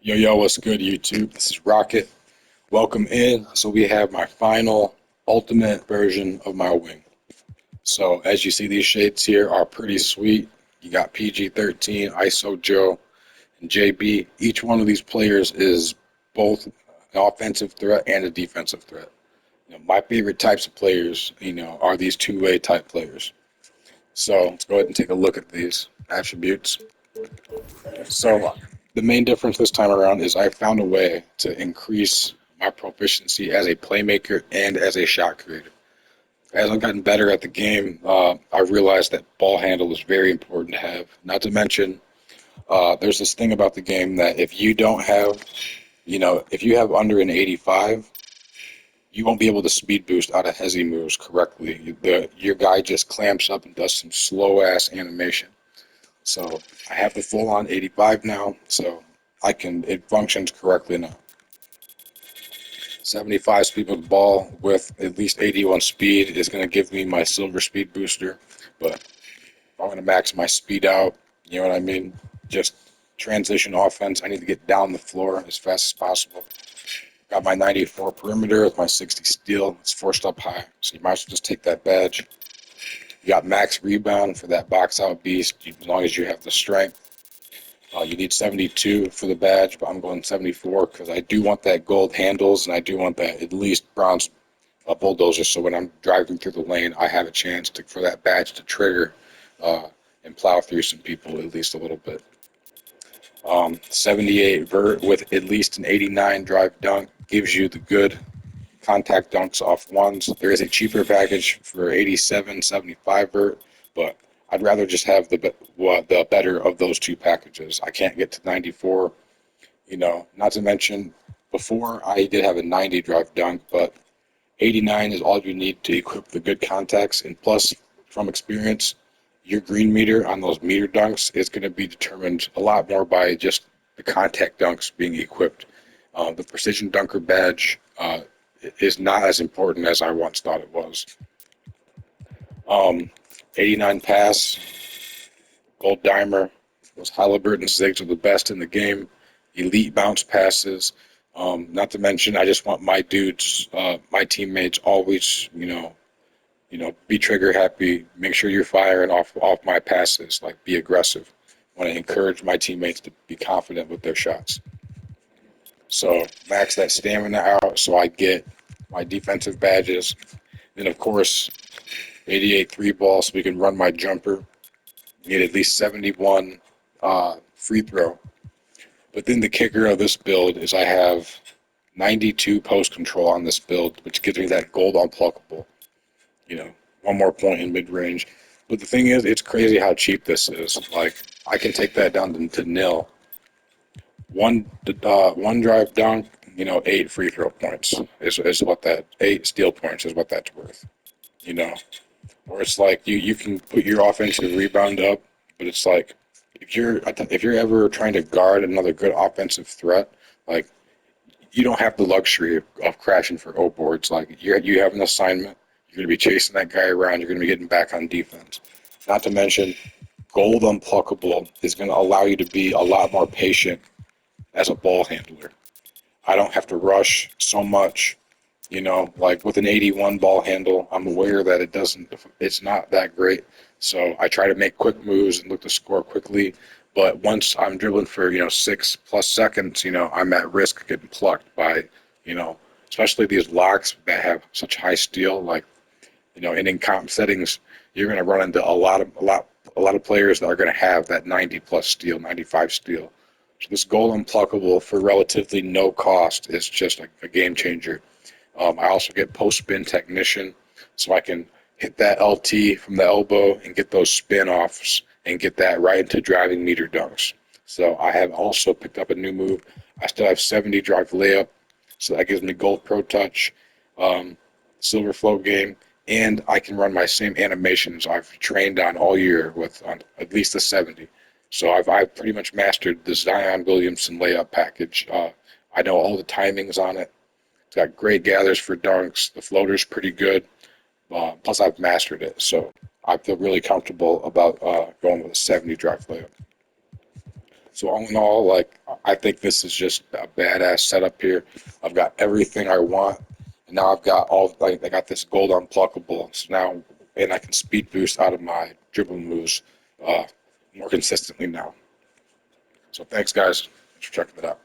Yo, yo, what's good, YouTube? This is Rocket. Welcome in. So we have my final ultimate version of my wing. So as you see, these shades here are pretty sweet. You got PG-13, ISO Joe, and JB. Each one of these players is both an offensive threat and a defensive threat. My favorite types of players, are these two-way type players. So let's go ahead and take a look at these attributes. So the main difference this time around is I found a way to increase my proficiency as a playmaker and as a shot creator. As I've gotten better at the game, I realized that ball handle is very important to have. Not to mention, there's this thing about the game that if you don't have, if you have under an 85, you won't be able to speed boost out of hezzy moves correctly. Your guy just clamps up and does some slow ass animation. So I have the full on 85 now, so it functions correctly now. 75 speed with the ball with at least 81 speed is going to give me my silver speed booster, but if I want to max my speed out, you know what I mean? Just transition offense, I need to get down the floor as fast as possible. Got my 94 perimeter with my 60 steal. It's forced up high, so you might as well just take that badge. You got max rebound for that box out beast as long as you have the strength. You need 72 for the badge, but I'm going 74 because I do want that gold handles and I do want that at least bronze bulldozer. So when I'm driving through the lane, I have a chance for that badge to trigger and plow through some people at least a little bit. 78 vert with at least an 89 drive dunk gives you the good contact dunks off ones. There is a cheaper package for 87, 75 vert, but I'd rather just have the better of those two packages. I can't get to 94, not to mention before I did have a 90 drive dunk, but 89 is all you need to equip the good contacts, and plus from experience, your green meter on those meter dunks is going to be determined a lot more by just the contact dunks being equipped. The precision dunker badge is not as important as I once thought it was. 89 pass, gold dimer, those Halliburton zigs are the best in the game. Elite bounce passes. Not to mention, I just want my dudes, my teammates, always, be trigger happy. Make sure you're firing off my passes. Like, be aggressive. I want to encourage my teammates to be confident with their shots. So max that stamina out so I get my defensive badges. Then of course 88 three ball so we can run my jumper. Get at least 71 free throw. But then the kicker of this build is I have 92 post control on this build, which gives me that gold unpluckable. One more point in mid range. But the thing is, it's crazy how cheap this is. Like, I can take that down to nil. One drive dunk, 8 free throw points is what that 8 steal points is what that's worth. Where it's like you can put your offensive rebound up, but it's like if you're ever trying to guard another good offensive threat, like you don't have the luxury of crashing for O boards. Like you have an assignment, you're gonna be chasing that guy around, you're gonna be getting back on defense. Not to mention, gold unpluckable is gonna allow you to be a lot more patient as a ball handler. I don't have to rush so much. Like with an 81 ball handle, I'm aware that it's not that great. So I try to make quick moves and look to score quickly. But once I'm dribbling for, 6+ seconds, I'm at risk of getting plucked by, especially these locks that have such high steal. Like, in comp settings, you're going to run into a lot of players that are going to have that 90+ steal, 95 steal. So this goal unpluckable for relatively no cost is just a game changer. I also get post spin technician, so I can hit that LT from the elbow and get those spin offs and get that right into driving meter dunks. So I have also picked up a new move. I still have 70 drive layup, so that gives me gold pro touch, silver flow game, and I can run my same animations I've trained on all year with on at least the 70. So I've pretty much mastered the Zion Williamson layup package. I know all the timings on it. It's got great gathers for dunks. The floater's pretty good. Plus, I've mastered it, so I feel really comfortable about going with a 70 drive layup. So all in all, like I think this is just a badass setup here. I've got everything I want, and now I've got all like I got this gold unpluckable. So now, and I can speed boost out of my dribble moves uh, more consistently now. So thanks, guys, for checking it out.